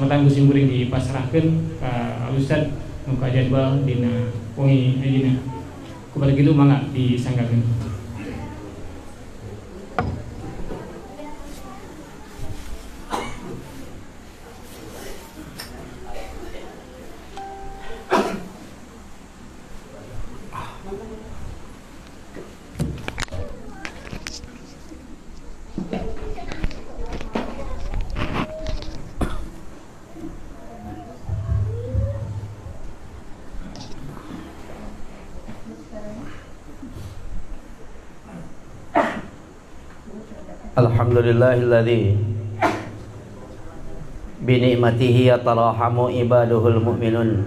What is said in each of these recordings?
kesempatan kusim kuring dipasrahkan ke Ustad muka jadwal dina wengi ajina kepada gitu mangga disanggakeun. Alhamdulillahilladzi bi ni'matihi yatarahamu ibaduhul mu'minun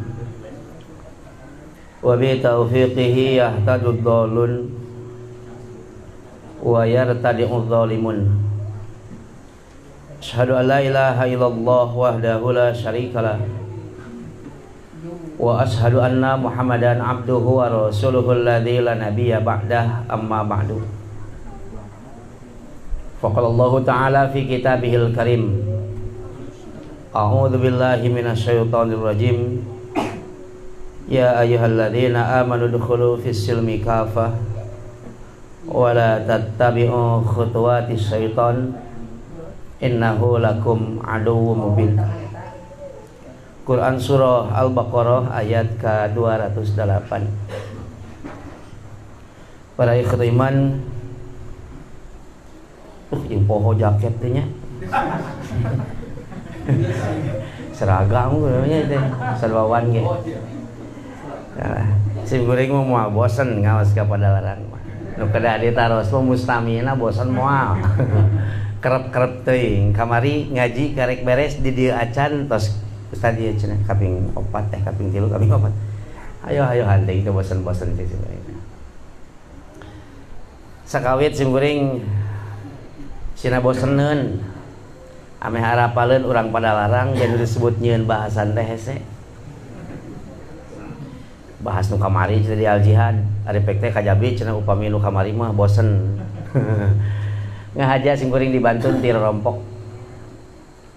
wa bi taufiqihi yahtadud dhalun wa yartadi'udz zalimun. Asyhadu an la ilaha illallah wahdahu la syarikalah wa asyhadu anna Muhammadan abduhu wa rasuluhul ladzi la nabiyya ba'dah, amma ba'du. Faqala Allah Ta'ala fi kitabihil karim, a'udzu billahi minasyaitonir rajim, ya ayyuhalladzina amanu dkhulu fis silmi kafah wa la tattabi'u khutuwatis syaiton innahu lakum aduwwum mubin. Quran surah Al-Baqarah ayat ke-208. Para ikhwan iman, yang poho jaket teh nya seragam nya teh sarwawan ge. Nah, sim goreng moal bosen ngawas ka padalarang mah. Nu kada ditaros mah mustamina bosen moal. Kerep-kerep teuing kamari ngaji karek beres di dieu acan tos ustad ieu cenah kaping 4 kaping 3 kaping 4. Ayo hanteng teh bosen-bosen teh sim goreng. Sakawit sim goreng cina boseneun ame harapaleun urang pada larang jadi disebut nyieun bahasan teh hese bahas nu kamari cenah di al jihad ari pek teh kajabi cenah upami nu kamari mah bosen ngahaja sing kuring dibantun ti rompok.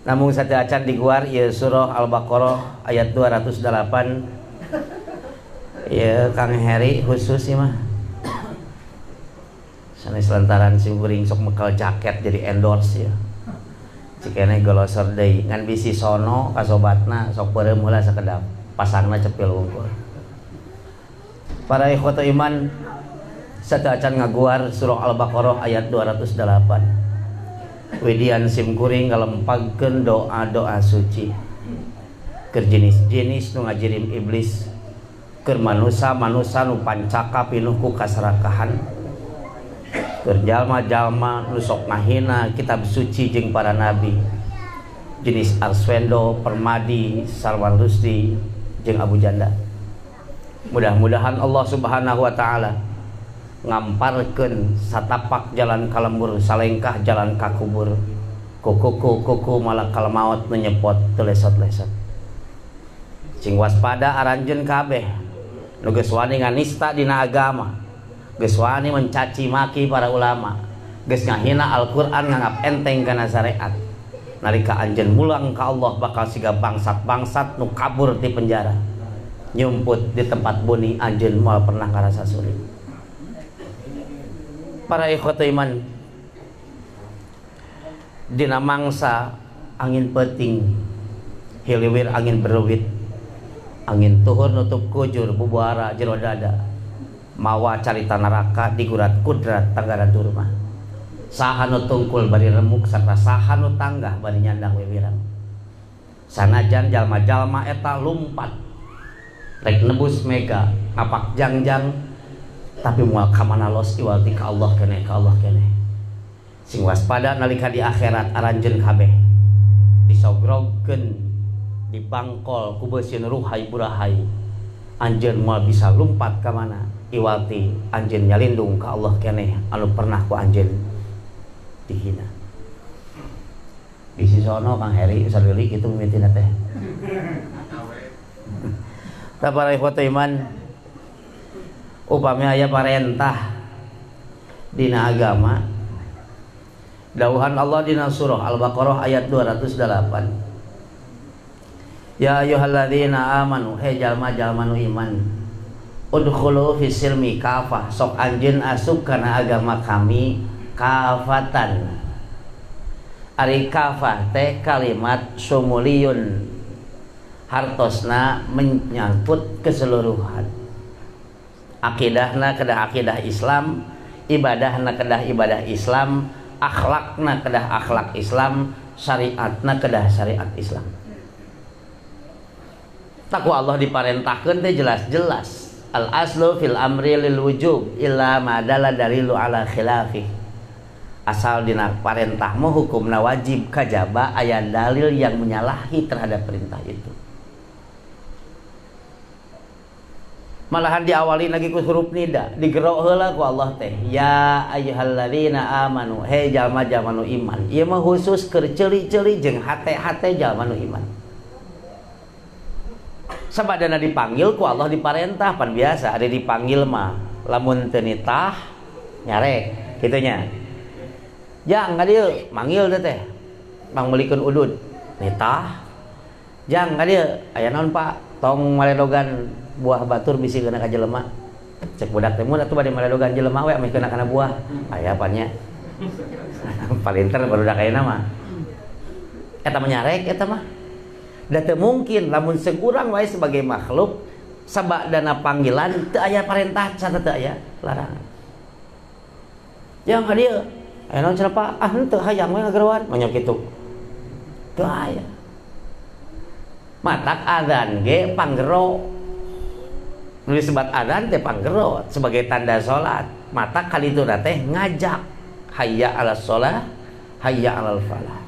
Namung sateu acan diguar ieu surah Al-Baqarah ayat 208 ieu Kang Heri khusus ieu mah sanes lantaran sing kuring sok mekal jaket jadi endorse ya. Cikene golosor deui ngan bisi sono kasobatna sok peureum heula sakedap pasangna cepil wungkul. Para ikhwatu iman, sateu acan ngaguar surah Al-Baqarah ayat 208. Widian sim kuring ngalempagkeun doa-doa suci keur jenis-jenis nu ngajirim iblis, keur manusa-manusa nu pancaka pinuh ku kasarakahan, jalma-jalma nu sok ngahina kitab suci jeung para nabi, jenis Arswendo, Permadi, Salman Rusdi jeung Abu Janda. Mudah-mudahan Allah Subhanahu wa taala ngamparkeun satapak jalan kalembur, salengkah jalan kakubur, kuku malakal maut menyepot teu lesot-lesot. Cing waspada aranjeun kabeh nu geus wani nganista dina agama, geus wani mencaci maki para ulama, geus ngahina Al-Qur'an nganggap enteng kana syariat. Nalika anjeun mulang ka Allah bakal siga bangsat-bangsat nu kabur ti penjara, nyumput di tempat buni anjeun moal pernah ngarasa sulit. Para ikhwatu iman, dina mangsa angin peuting, hiliwir angin berwit, angin tuhur nutup kujur bubuara jero dada, mawa carita neraka digurat kudrat tanggara durma, saha nu tungkul bari remuk sarta saha nu tanggah bari nyandang wiwirang. Sanajan jalma-jalma eta lumpat rek nebus mega ngapak jangjang, tapi moal ka mana los iwalti ka Allah keneh, ka Allah keneh. Sing waspada nalika di akhirat aranjeun kabeh disogrogkeun dibangkol ku beuseun ruhai burahay, anjeun moal bisa lumpat ka mana iwalti anjeun nyalindung ka Allah keneh anu pernah ku anjeun dihina. Bisi sono Kang Heri sarili kitu mimitina teh. Ta para ikhwatu iman, upami aya parentah dina agama, dawuhan Allah dina surah Al-Baqarah ayat 208, Ya ayyuhalladzina amanu, he jalma-jalma nu iman, udkhulu fis silmi kafah, sok anjeun asup kana agama kami kafatan. Ari kafah teh kalimat sumuliyun, hartosna menyangkut keseluruhan. Akidahna kedah akidah Islam, ibadahna kedah ibadah Islam, akhlakna kedah akhlak Islam, syariatna kedah syariat Islam. Takwa Allah diparentahkeun teh jelas-jelas. Al aslu fil amri lil wujub illa ma dalla dalilu ala khilafih. Asal dina parentah mah hukumna wajib kajaba aya dalil yang menyalahi terhadap perintah itu. Malahan diawali lagi ku huruf nida, digerok heula ku Allah teh. Ya ayyuhalladzina amanu, he jalma-jalma nu iman. Ieu mah khusus keur ceuli-ceuli jeung hate-hate jalma nu iman. Sabadana dipanggil ku Allah diparentah, pan biasa ada dipanggil mah lamun teu nitah nyarek kitunya. Jang ka dieu manggil teh pangbelikeun udud nitah. Jang ka dieu aya naon Pak? Tong maledogan buah batur bisi kena ka jelema. Cek budak teh mun atuh bade maledogan jelema we ame kena kana buah. Aya apanya? Palinter barudak ayeuna mah. Eta mah nyarek eta mah. Da teu mungkin lamun sekurang wae sebagai makhluk sabadana panggilan teu aya parentah sarta teu aya larangan. Yang ka dieu aya naon cenah Pak? Ah henteu hayang we ngagerowan manya kitu. Teu aya. Matak adzan ge panggero. Nu disebut adzan teh panggero sebagai tanda salat. Matak kalitu teh ngajak hayya 'alas shalah, hayya 'alal falah.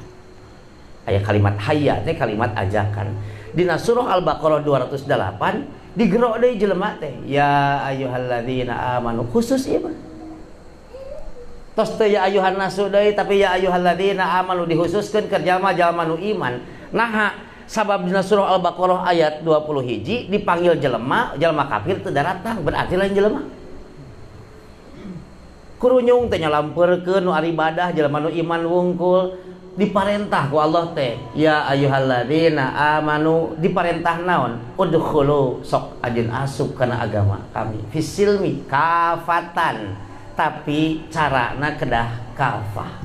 Aya kalimat hayya teh kalimat ajakan. Dina surah Al-Baqarah 208 digerok deui jelema teh ya ayyuhalladzina amanu khusus ieu mah. Tos teu ya ayyuhan nasu deui tapi ya ayyuhalladzina amanu dihususkeun ke jalma-jalma nu iman. Naha sabab dina surah Al-Baqarah ayat 21 dipanggil jelema, jalma kafir teu datang berarti lain jelema. Kurunyung teh nyalampeurkeun nu ari ibadah jelema nu iman wungkul diparentah ku Allah teh ya ayyuhalladzina amanu diparentah naon udkhulu sok anjeun asup kana agama kami fisilmi kafatan tapi carana kedah kafah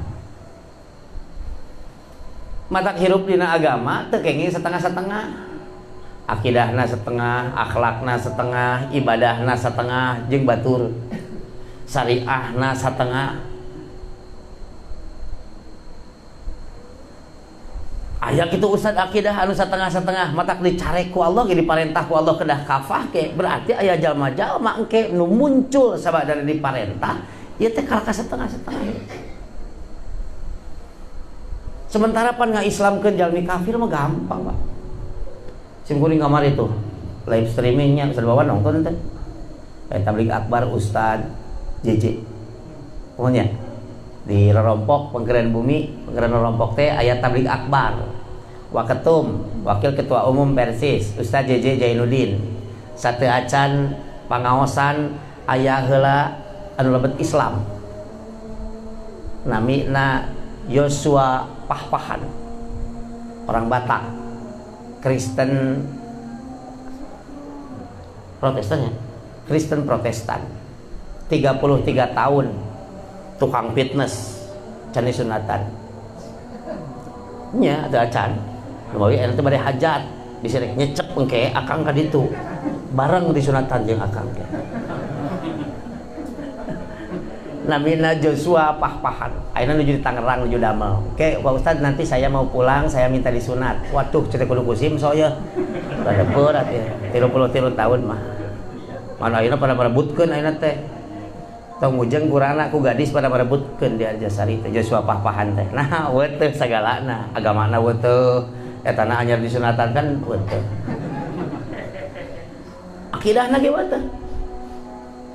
matak hirup dina agama teu kenging setengah-setengah akidahna setengah akhlakna setengah ibadahna setengah jeung batur syariahna setengah. Aya kitu ustad akidah anu satengah-satengah matak dicarek ku Allah ge diparentah ku Allah kedah kafah ke berarti aya jalma-jalma engke nu muncul sabadana diparentah ieu teh kalaka setengah-setengah. Sementara pan ngaislamkeun jalmi kafir mah gampang Pak. Sim kuring kamar itu live streamingnya bisa bawa nonton teh. Tabligh akbar Ustad JJ. Pokoknya di Rorompok Penggeran Bumi, Penggeran Rorompok teh aya tabligh akbar. Waketum, Wakil Ketua Umum Persis, Ustaz JJ Jainuddin. Sateu acan pangaosan aya heula anu lebet Islam. Namina Yosua Pahpahan. Orang Batak. Kristen Protestan ya? Kristen Protestan. 33 tahun tukang fitness can sunatan. Nya ada acan. Lumawi ente bade hajat disirek nyecep engke akang ka ditu. Bareng disunatan jeung akang teh. Namina Joshua Pahpahan. Ayeuna nuju di Tangerang nuju damel. Oke, Pak Ustad nanti saya mau pulang, saya minta disunat. Waduh, cetek kudu kusim soya. Bade berat ya. 33 tahun mah. Mana ayeuna pada merebutkeun ayeuna teh. Tong ujeng kurana ku gadis pada merebutkeun di Arjasari teh Joshua Pahpahan teh. Nah, weu teh sagalana, agamana weu teh eta na anyar disunatan kan weu teh. Akidahna ge weu teh.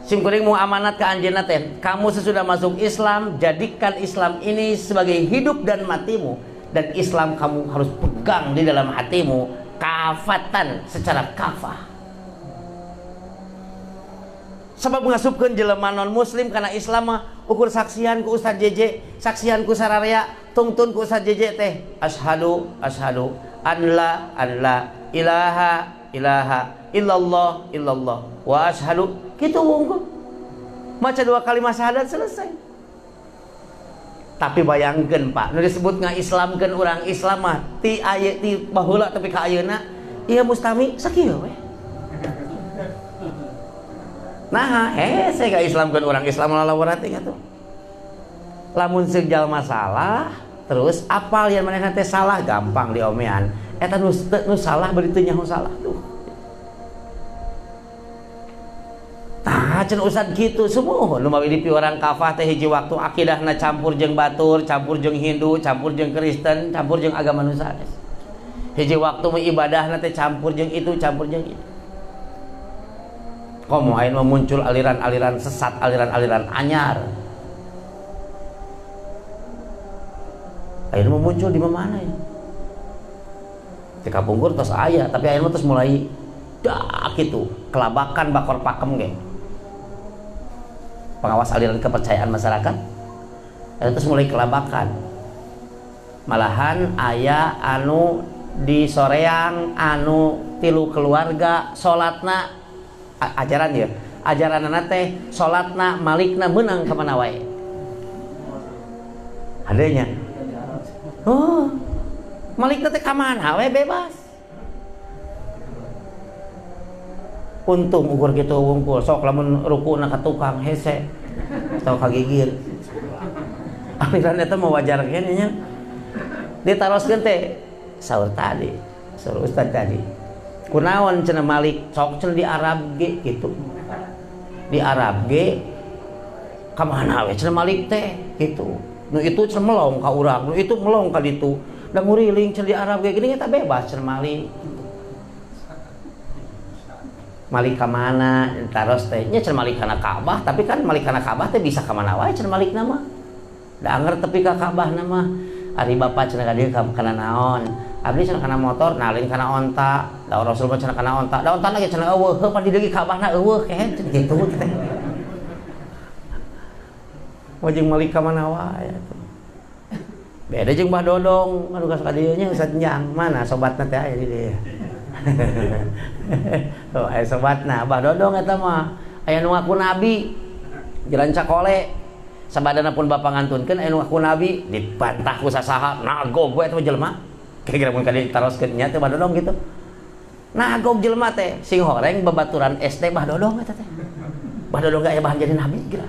Sim kuring mau amanat ke anjeunna teh, kamu sesudah masuk Islam, jadikan Islam ini sebagai hidup dan matimu dan Islam kamu harus pegang di dalam hatimu kafatan secara kafah. Sabab ngasupkeun jelema non muslim kana Islam mah ukur saksian ku Ustaz JJ, saksian ku sararea, tungtun ku Ustaz JJ teh asyhadu an la ilaha illallah wa asyhadu kitu wungkul. Maca 2 kalimat syahadat selesai. Tapi bayangkeun Pak, nu disebut ngaislamkeun urang Islam mah ti aya ti baheula tapi ka ayeuna ieu mustami sakieu we. Nah, saya gak Islamkan orang Islam lawan teh atuh. Lamun seujal masalah, terus apal yang manehna teh salah gampang diomean. Eta nu salah bari teu nyaho salah tuh. Tah cenah Ustaz kitu sumuhun nu mawi dipi orang kafah teh hiji waktu akidahna campur jeung batur, campur jeung Hindu, campur jeung Kristen, campur jeung agama nu sanes. Hiji waktu mah ibadahna teh campur jeung itu, campur jeung itu. Komo ayeuna muncul aliran-aliran sesat, aliran-aliran anyar. Ayeuna muncul di mana ya? Di Kapungkur tos aya, tapi ayeuna tos mulai dak kitu, kelabakan bakor pakem ge. Pengawas aliran kepercayaan masyarakat. Ayeuna tos mulai kelabakan. Malahan aya anu di soreang anu tilu keluarga salatna ajaran ya, ajaranna teh salatna malikna meunang ka mana wae. Adanya. Oh. Malikna teh ka mana wae bebas. Untung ukur kitu wungkul sok lamun rukuna ka tukang hese atau kagigir. Aliran eta mah wajar kene nya. Ditaroskeun teh saur tadi, saur ustaz tadi. Kunaon cenah Malik sok cenah di Arab ge gitu. Di Arab ge ka mana we cenah Malik teh gitu. Nu itu cenah melong ka urang, nu itu melong ka ditu. Da nguriling cenah di Arab ge gini eta bebas cenah Malik. Malik ka mana taros teh nya cenah Malik kana Ka'bah, tapi kan Malik kana Ka'bah teh bisa ka mana wae cenah Malik mah. Da anger tepi ka Ka'bah mah. Ari bapak cenah ka dieu kana naon? Abdi cenah kana motor, nalin kana onta. Da Rasul mah cenah kana onta. Da onta lagi cenah eueuh, heuh pan di deui Ka'bahna eueuh kehen cenah kitu teh. Wajeng Malik ka mana wae atuh. Beda jeung Mbah Dodong, anu ka dieu nya Ustaz Njang, mana sobatna teh aya di dieu. Oh, aya sobatna, Mbah Dodong eta mah aya nu ngaku nabi. Jalan Cakole. Sabadana pun Bapak ngantunkeun aya nu ngaku nabi, dibantah ku sasaha, nagog we eta jelema. Kira-kira mun kali taroskeun nya teh Mbah Dodong gitu. Nagog jelema teh sing horeng babaturan SD Mbah Dodong eta teh. Mbah Dodong gak aya bahan jadi nabi gila.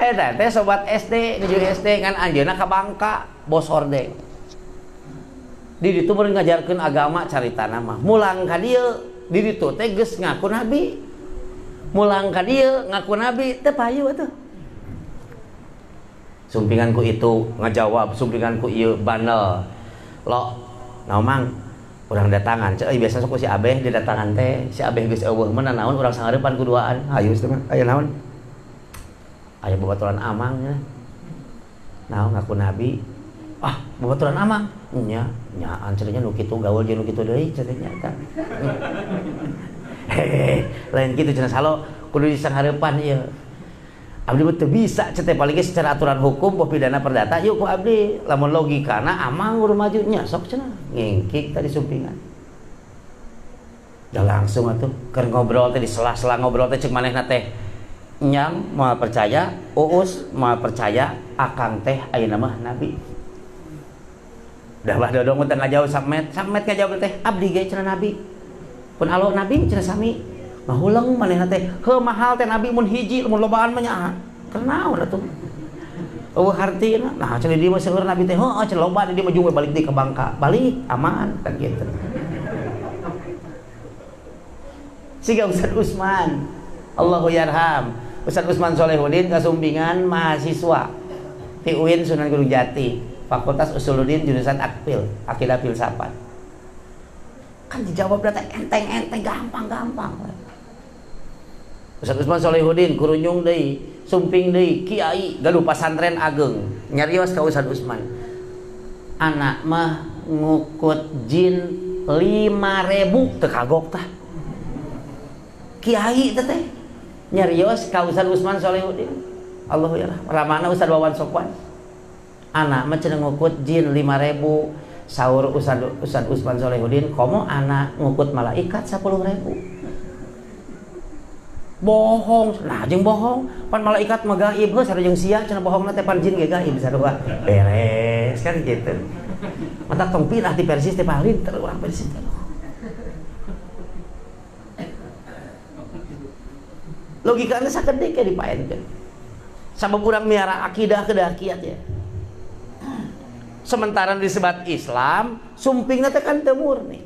Eta teh sobat SD, nuju SD ngan anjeunna ka Bangka, bos hordeng. Di ditu beureun ngajarkeun agama caritana mah. Mulang ka dieu, di ditu teh geus ngaku nabi. Mulang ka dieu ngaku nabi teu payu atuh. Sumpinganku itu ngajawab, sumpinganku ieu bandel. Lo, naon mang? Urang datangan, ceuy biasa sok si Abeh di datangan teh, si Abeh geus eueuh meunang naon urang sangareupan kuduaan. Hayu teh mah, aya naon? Aya babaturan amang nya. Naon ngaku nabi? Ah, babaturan amang. Nya, nyaan cenah nu kitu gaul jeung nu kitu deui cenah nya. Hehehe, lain kitu cenah salo kudu disanghareupan ieu. Abdi teu bisa cenah paling ge secara aturan hukum boh pidana perdata yuk ku abdi lamun logikana amang kudu maju nya sok cenah ngengkik tadi sumpingan. Da langsung atuh keur ngobrol teh di sela-sela ngobrol teh ceuk manehna teh nyam moal percaya, uus moal percaya akang teh ayeuna mah nabi. Dah Mbah Dodong teh ngajauh sakmet ngajauh teh abdi ge cenah nabi. Pun alo nabi cenah sami. Mahuleng manehna teh heuh mahal teh nabi mun hiji mun lobaan mah nya kenaon atuh. Eueuh hartina. Nah cenah dieu mah seueur nabi teh heuh cenah loba di dieu mah jeung balik deui ka Bangka. Balik aman kan kitu. Siga Ustaz Usman. Allahu yarham. Ustaz Usman Solehudin kasumpingan mahasiswa ti UIN Sunan Gunung Jati, Fakultas Usuluddin jurusan Akpil, Akidah Filsafat. Kan dijawab data enteng-enteng gampang-gampang. Ustaz Usman Solehudin kurunyung deui, sumping deui kiai gaduh pasantren ageng. Nyarios ka Ustaz Usman. Anak mah ngukut jin 5.000 teu kagok tah. kiai teh nyarios ka Ustaz Usman Solehudin. Allah ya ramana Ustaz Wawan Sofwan. Anak mah cenah ngukut jin 5.000. Saur Ustaz Usman Solehudin, komo anak ngukut malaikat 10.000. Bohong, nah jeung bohong, pan malaikat mah gaib, heuh sareng sia cenah bohongna teh pan jin ge gaib sarua. Beres kan gitu. Mata tong pindah di Persis teh paling terus urang Persis teh. Logikana sakedek ya dipaenkeun. Sabab urang miara akidah kedah kiat ya. Sementara disebat Islam, sumpingna teh kan teu murni.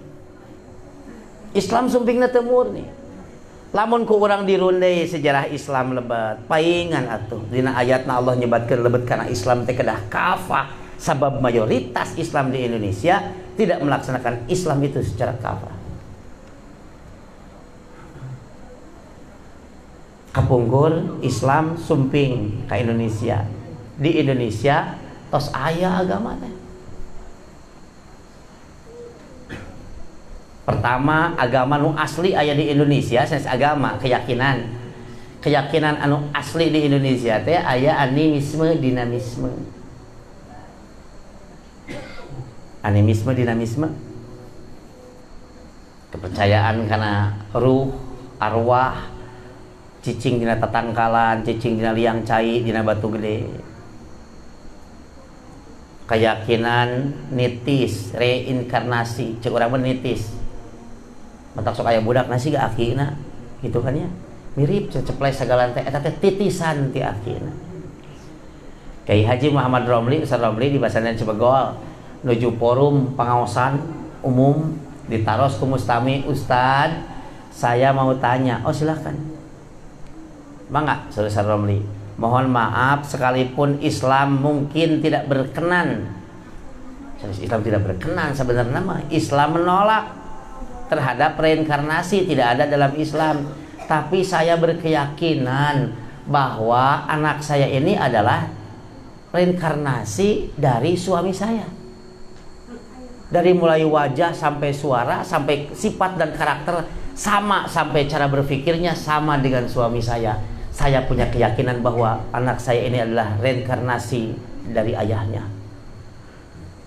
Islam sumpingna teu murni. Lamun ku urang dirundai sejarah Islam lebat, paingan atuh dina ayatna Allah nyebatkeun lebat kana Islam teh kedah kafah, sabab mayoritas Islam di Indonesia tidak melaksanakan Islam itu secara kafah. Kapungkur Islam sumping ka Indonesia. Di Indonesia tos aya agama teh. Pertama, agama nu asli aya di Indonesia, sanes agama, keyakinan. Keyakinan anu asli di Indonesia teh aya animisme, dinamisme. Animisme, dinamisme. Kepercayaan kana ruh, arwah, cicing dina tatangkalan, cicing dina liang cai, dina batu gede. Keyakinan nitis, reinkarnasi, cek urang mah nitis. Matak sok aya budak nasi ga akina gitu kan ya, mirip ceceples segala teh eta teh titisan ti akina. Kyai Haji Muhammad Romli, Ustaz Romli di Basanan Cibegol nuju forum pengaosan umum ditaros ku mustami, Ustad saya mau tanya. Oh silahkan mangga Ustaz Romli, mohon maaf sekalipun Islam mungkin tidak berkenan, Islam tidak berkenan sebenarnya mah Islam menolak terhadap reinkarnasi, tidak ada dalam Islam. Tapi saya berkeyakinan bahwa anak saya ini adalah reinkarnasi dari suami saya. Dari mulai wajah sampai suara, sampai sifat dan karakter sama, sampai cara berpikirnya sama dengan suami saya. Saya punya keyakinan bahwa anak saya ini adalah reinkarnasi dari ayahnya.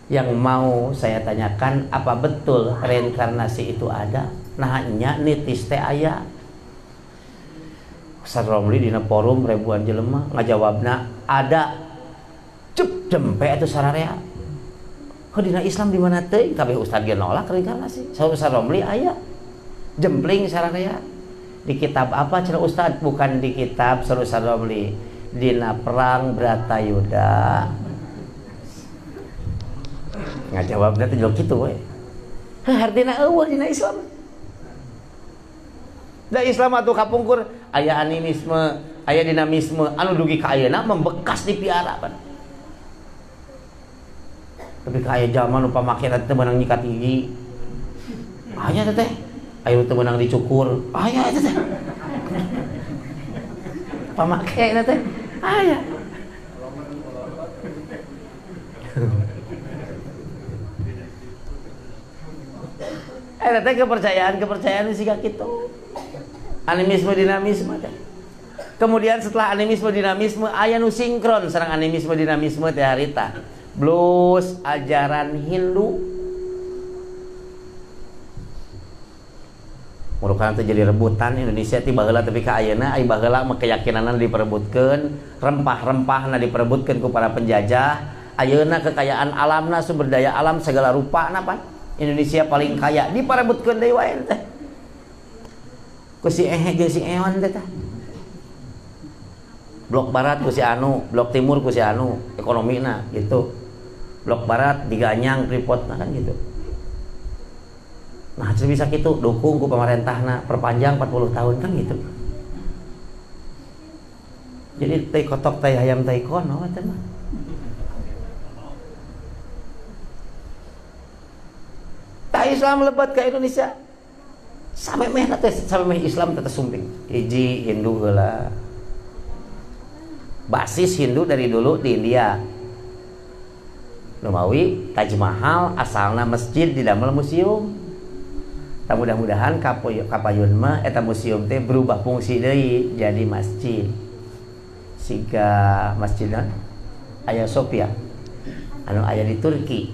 Yang mau saya tanyakan, apa betul reinkarnasi itu ada? Nah nya nitis teh aya. Ustaz Romli dina forum ribuan jelema ngajawabna ada. Cep jempe itu sararea. Kok dina Islam di mana teh? Kabeh ustaz ge nolak reinkarnasi. Ustaz Romli aya. Jempling sararea. Di kitab apa cenah ustaz? Bukan di kitab Ustaz Romli. Dina perang Bratayuda. Ngajawabna teh kitu we. Hartina eueuh dina Islam. Da Islam atuh kapungkur aya animisme, aya dinamisme anu dugi ka ayeuna membekas dipiara pan. Tapi ka aya zaman nu pamake teh meunang nyikat gigi. Aya teh. Aya teh meunang dicukur. Aya teh. Pamake teh. Aya. Eta kepercayaan sih kayak gitu. Animisme dinamisme teh. Kemudian setelah animisme dinamisme aya nu sinkron sareng animisme dinamisme teh harita. Blues ajaran Hindu. Murukan teh jadi rebutan Indonesia ti baheula tapi ka ayeuna ai baheula mah keyakinanna diperebutkeun, rempah-rempahna diperebutkeun ku para penjajah. Ayeuna kekayaan alamna, sumber daya alam segala rupana pan. Indonesia paling kaya diparebutkeun deui wae teh. Ku si ehe jeung si eon teh tah. Blok barat ku si anu, blok timur ku si anu, ekonomina gitu. Blok barat diganyang Freeport kan gitu. Nah, bisa kitu dukung ku pamarentahna perpanjang 40 tahun kan gitu. Jadi teh kotok teh hayam teh kono teh mah. Islam lebat ke Indonesia sampai meh Islam tetap sumping hiji Hindu heula basis Hindu dari dulu di India Romawi Taj Mahal asalna masjid di damel museum Tak mudah-mudahan kapayun mah eta museum teh berubah fungsi deui jadi masjid. Siga masjidna Hagia Sophia anu aya di Turki.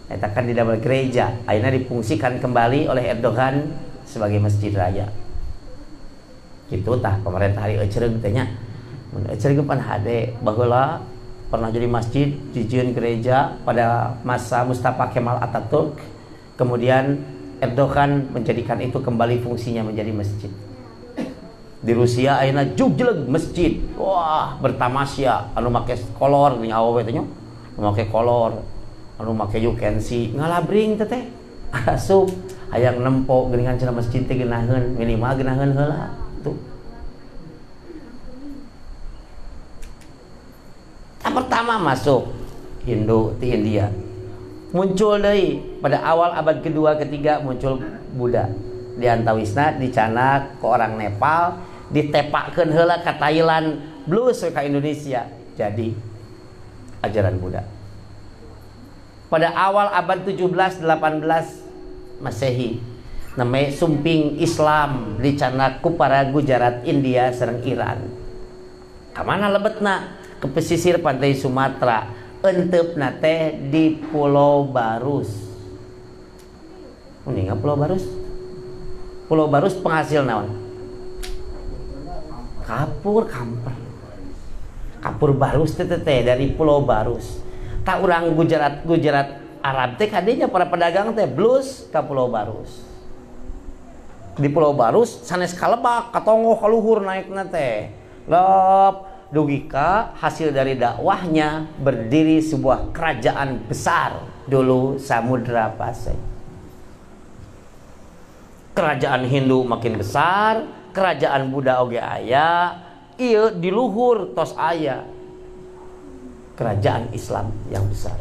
Eta kan di dalam gereja, ayeuna difungsikan kembali oleh Erdogan sebagai masjid raya. Kitu tah pemerintah hari eucereug teh nya. Mun eucereug pan hade baheula pernah jadi masjid dijieun gereja pada masa Mustafa Kemal Atatürk. Kemudian Erdogan menjadikan itu kembali fungsinya menjadi masjid. Di Rusia ayeuna jugjeleg masjid. Wah, bertamasya anu make kolor nya awewe teh nya. Anu make kolor, anu make you can see ngalabring teh teh. Asup hayang nempo geuningan cenah masjid teh geunaheun, minimal geunaheun heula. Tuh. Yang pertama masuk Hindu di India. Muncul deui pada awal abad kedua ketiga muncul Buddha. Di antawisna dicanak ke orang Nepal, ditepakeun heula ka Thailand, blues ka Indonesia. Jadi ajaran Buddha. Pada awal abad 17-18 Masehi, namanya sumping Islam dicanak ku para Gujarat, India sareng Iran. Kamana lebetna? Ke pesisir pantai Sumatera, enteupna teh di Pulau Barus. Uninga Pulau Barus? Pulau Barus penghasil naon? Kapur kamper. Kapur Barus teh dari Pulau Barus. Tak urang Gujarat Arab teh kadinya para pedagang teh blues ka Pulau Barus. Di Pulau Barus sanes kalebak katongo kaluhur naikna teh. Lop dugi ka hasil dari dakwahnya berdiri sebuah kerajaan besar dulu Samudra Pasai. Kerajaan Hindu makin besar, kerajaan Buddha oge aya, ieu di luhur tos aya kerajaan Islam yang besar.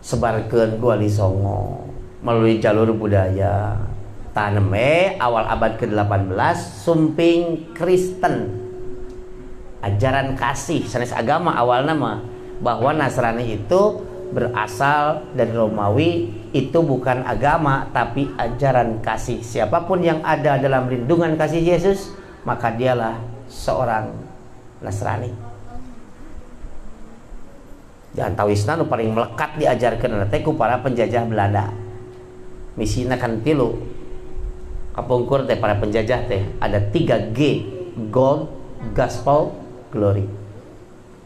Sebarkeun Wali Songo melalui jalur budaya. Taneme awal abad ke-18 sumping Kristen. Ajaran kasih sanes agama awalna mah bahwa Nasrani itu berasal dari Romawi, itu bukan agama tapi ajaran kasih. Siapapun yang ada dalam lindungan kasih Yesus, maka dialah seorang Nasrani. Dan tawisna nu paling melekat diajarkeun teh ku para penjajah Belanda. Misina kan tilu. Kapungkur teh para penjajah teh ada 3 G, gold, gospel, glory.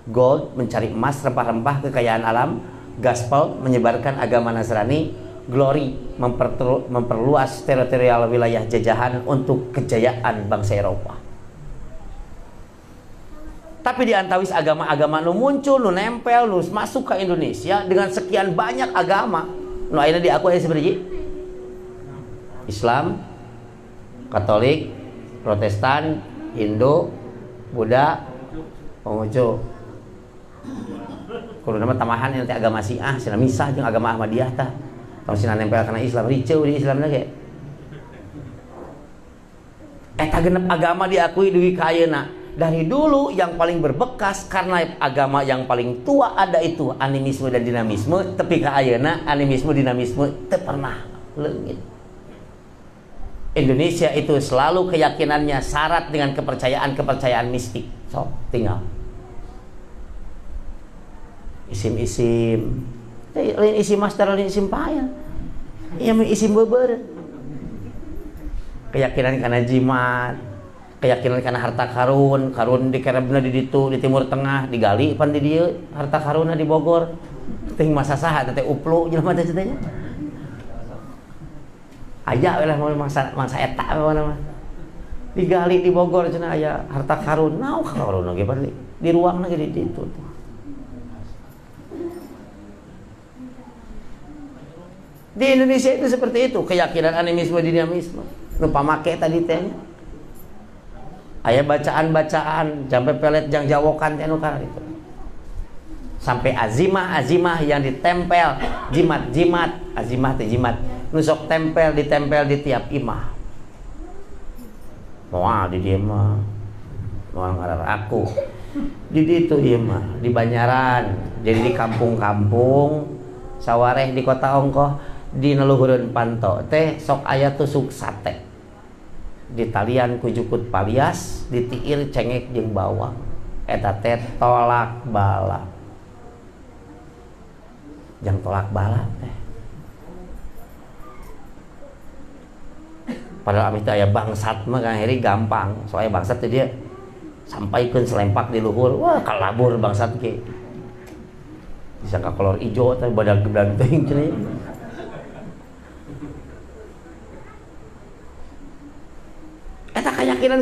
Gold mencari emas, rempah-rempah, kekayaan alam. Gospel menyebarkan agama Nasrani. Glory memperluas teritorial wilayah jajahan untuk kejayaan bangsa Eropa. Tapi di antawis agama-agama nu muncul, nu nempel, nu masuk ke Indonesia dengan sekian banyak agama. Nu ayeuna diaku aya sabaraha? Islam, Katolik, Protestan, Hindu, Buddha, Konghucu. Kudu nama tamahan nanti agama Syiah, cenah misah jeung agama Ahmadiyah tah. Tong cenah nempel kana Islam, riceu di Islam ge. Eta genep agama diakui dugi ka ayeuna. Dari dulu yang paling berbekas karena agama yang paling tua ada itu animisme dan dinamisme, tapi ka ayeuna animisme dinamisme teu pernah leungit. Indonesia itu selalu keyakinannya syarat dengan kepercayaan mistik. So, tinggal isim-isim. Lain isim master, lain isim payah. Iya isim beber. Keyakinan kana jimat, keyakinan karena harta karun dikerebna di ditu di Timur Tengah, digali pan di dieu harta karunna di Bogor. Teh masa saha teh uplu jelema teh cenah. Aya we lah mangsa eta mana mah. Digali di Bogor cenah aya harta karun. Naon karunna ge pan di ruangna ge di ditu. Di Indonesia itu seperti itu, keyakinan animisme dinamisme. Nu pamake tadi teh aya bacaan-bacaan sampai pelet jang jawokan teh anu kana itu. Sampai azimah yang ditempel, jimat, azimah teh jimat. Nu sok ditempel di tiap imah. Moal di dieu mah. Moal ngarar aku. Di ditu ieu mah, di Banyaran. Jadi di kampung-kampung sawareh di kota Ongkoh di leluhureun panto teh sok aya tusuk sate di talian ku jukut palias ditiir cengek jeung bawang eta teh tolak bala jang tolak bala teh padahal abis itu aya bangsat mah kan heri gampang soalnya bangsat teh dia sampaikeun selempak di luhur wah kalabur bangsat ge disangka kolor ijo teh badag gebrang teuing cenah. Eta keyakinan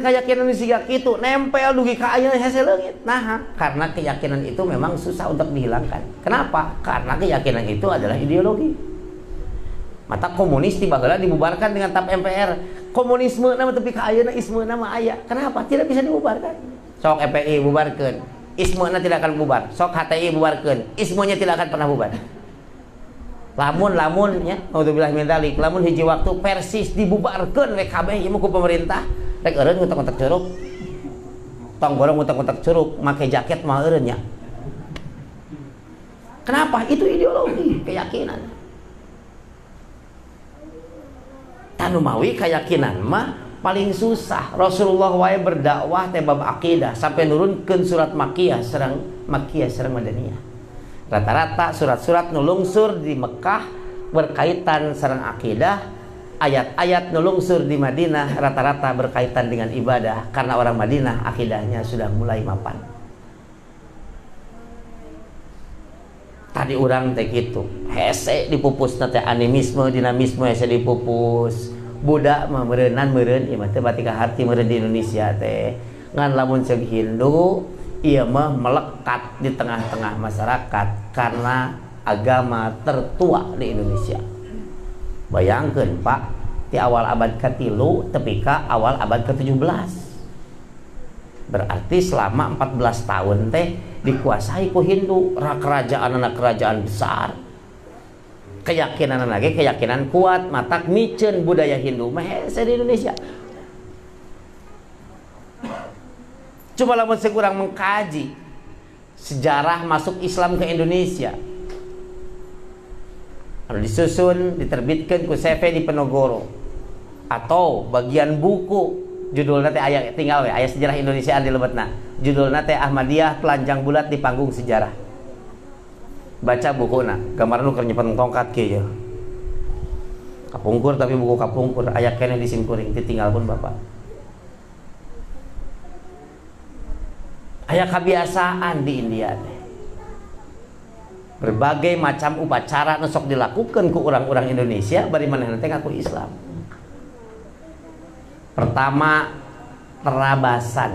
siga kitu nempel dugi ka ayeuna hese leungit. Nah, karena keyakinan itu memang susah untuk dihilangkan. Kenapa? Karena keyakinan itu adalah ideologi. Mata komunis tiba heula dibubarkan dengan tap MPR. Komunisme nama tepi ka ayeuna isme nama aya. Kenapa? Tidak bisa dibubarkan. Sok FPI bubarkeun. Ismena tidak akan bubar. Sok HTI bubarkeun. Ismenya tidak akan pernah bubar. Lamun nya naudzubillah min dzalik lamun hiji waktu Persis dibubarkeun we kabeh ieu ku pemerintah rek eureun ngutak-ngutak curug tong gorong ngutak-ngutak curug make jaket mah eureun nya. Kenapa? Itu ideologi, keyakinan. Tanu mawi keyakinan mah paling susah. Rasulullah wae berdakwah teh bab akidah sampai nurunkeun surat Makkiyah sareng Madaniyah. Rata-rata surat-surat nulungsur di Mekah berkaitan sareng akidah, ayat-ayat nulungsur di Madinah rata-rata berkaitan dengan ibadah karena orang Madinah akidahnya sudah mulai mapan. Tadi orang teh kitu, hese dipupus teh animisme, dinamisme hese dipupus. Budak mah meureun ieu mah teh batika harti meureun di Indonesia teh. Ngan lamun ceuk Hindu ia mah melekat di tengah-tengah masyarakat karena agama tertua di Indonesia. Bayangkeun Pak, di awal abad ke-3 tepi ka awal abad ke-17. Berarti selama 14 tahun teh dikuasai ku Hindu, kerajaan-anak kerajaan besar. Keyakinan lagi keyakinan kuat, matak miceun budaya Hindu mah hese di Indonesia. Cuma lamun sekurang mengkaji sejarah masuk Islam ke Indonesia. Anu disusun, diterbitkan ku CV di Penogoro atau bagian buku judulna teh aya tinggal we aya sejarah Indonesia di lebetna. Judulna teh Ahmadiyah Telanjang Bulat di Panggung Sejarah. Baca bukuna, gambar nu keur nyimpen tongkat kieu. Kapungkur tapi buku kapungkur aya keneh di simkuring ditinggalkeun Bapak. Aya kebiasaan di India teh. Berbagai macam upacara nu sok dilakukan ku orang-orang Indonesia bari manehna teh ngaku Islam. Pertama terabasan.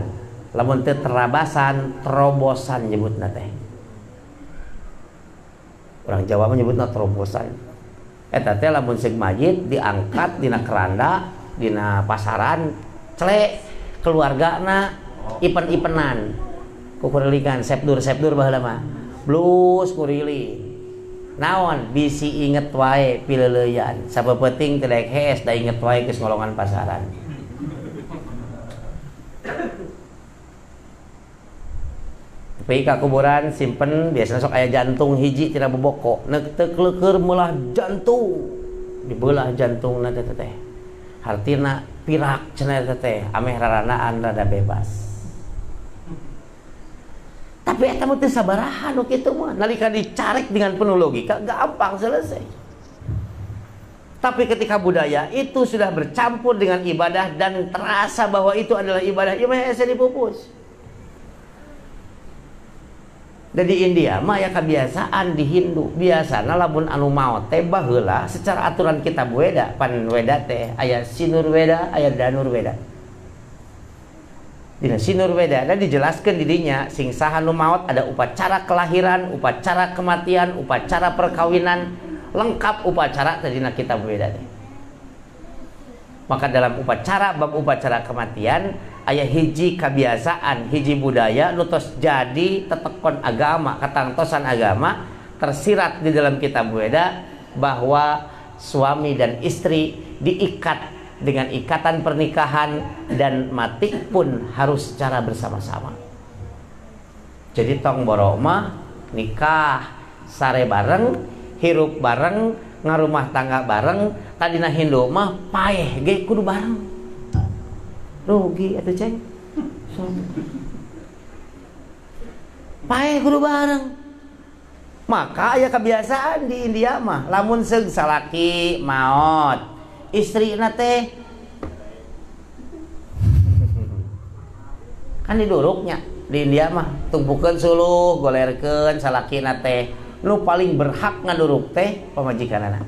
Lamun teu terabasan, terobosan nyebutna teh. Orang Jawa menyebutna terobosan. Eta teh lamun seug mayit diangkat dina keranda, dina pasaran, clek keluargana ipen-ipenan. Kukurilingan sepdur baheula mah blus kurili naon bisi inget wae pileleuyan sapepeting teu daek hees da inget wae geus ngolongan pasaran. Pi ka kuburan simpen biasana sok aya jantung hiji tina boboko neuk teu kleuker meulah jantung dibelah jantungna teh hartina pirak cenah teh ameh raranaan rada bebas. Tapi eta mah teu sabaraha nu kitu mah nalika dicarek dengan penuh logika gampang selesai. Tapi ketika budaya itu sudah bercampur dengan ibadah dan terasa bahwa itu adalah ibadah, ieu mah hese dipupus. Dan di India mah aya kebiasaan di Hindu biasana lamun anu maot teh baheula secara aturan kitab Weda pan Weda teh aya Sinur Weda aya Danur Weda. Dina Sinur Weda ada dijelaskan dirinya sing saha nu maot ada upacara kelahiran, upacara kematian, upacara perkawinan, lengkap upacara teh dina kitab Weda teh. Maka dalam upacara bab upacara kematian aya hiji kebiasaan, hiji budaya nu tos jadi tetekon agama, katangtosan agama tersirat di dalam kitab Weda bahwa suami dan istri diikat dengan ikatan pernikahan dan mati pun harus secara bersama-sama. Jadi tong boro mah nikah sare bareng, hirup bareng, ngarumah tangga bareng, tadina Hindu mah paeh ge kudu bareng. Rugi atuh ceng. Paeh kudu bareng. Maka aya kebiasaan di India mah, lamun seug salaki maot, istrina teh kan diduruknya di India mah tumpukeun suluh, golerkeun salakina teh. Nu paling berhak ngaduruk teh pamajikanana.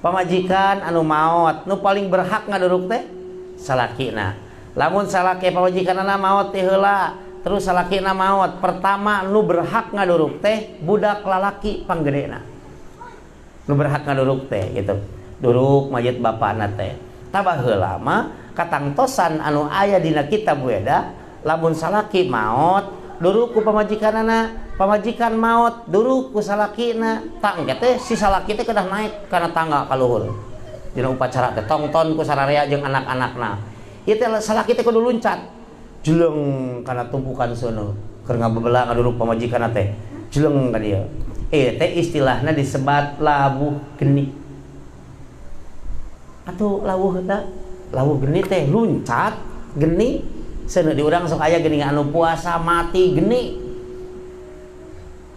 Pamajikan anu maot, nu paling berhak ngaduruk teh salakina. Lamun salaki pamajikanana maot teh heula, terus salakina maot, pertama nu berhak ngaduruk teh budak lalaki panggedena. Nu berhak ngaduruk teh gitu. Duruk majid bapana teh. Tabah heula mah katangtosan anu aya dina kitab Weda, lamun salaki maot duruk ku pamajikanana, pamajikan maot duruk ku salakina, tak engke teh si salaki teh kedah naik kana tangga ka luhur. Dina upacara teh tongton ku sararea jeung anak-anakna. Ieu teh salaki teh kudu luncat. Jeleng kana tumpukan sono. Keur ngabebelah ngaduruk pamajikanna teh. Jeleng ka dieu. Teh istilahna disebat lawuh geni. Atuh lawuh eta, lawuh geni teh luncat, geni. Seuneu di urang sok aya geuning anu puasa mati geni.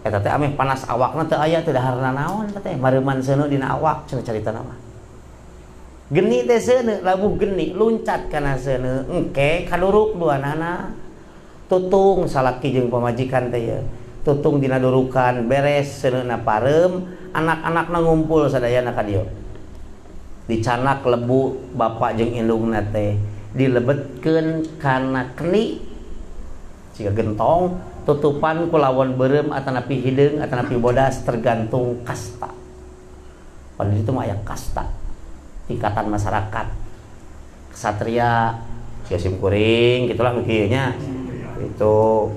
Eta teh ameh panas awakna teu aya teu daharna naon teh, mareuman seuneu dina awak cenah caritana mah. Geni teh seuneu, lawuh geni luncat kana seuneu, engke kaduruk duanana. Tutung salaki jeung pamajikan teh ye. Tutung dina durukan beres seuneuna pareum, anak-anakna ngumpul sadayana ka dieu. Dicanak lebu bapa jeung indungna teh. Dilebetkeun kana keni siga gentong, tutupan ku lawan beureum atanapi hideung atanapi bodas tergantung kasta. Pada itu mah aya kasta, tingkatan masyarakat. Ksatria, sim kuring gitulah kieu nya. Itu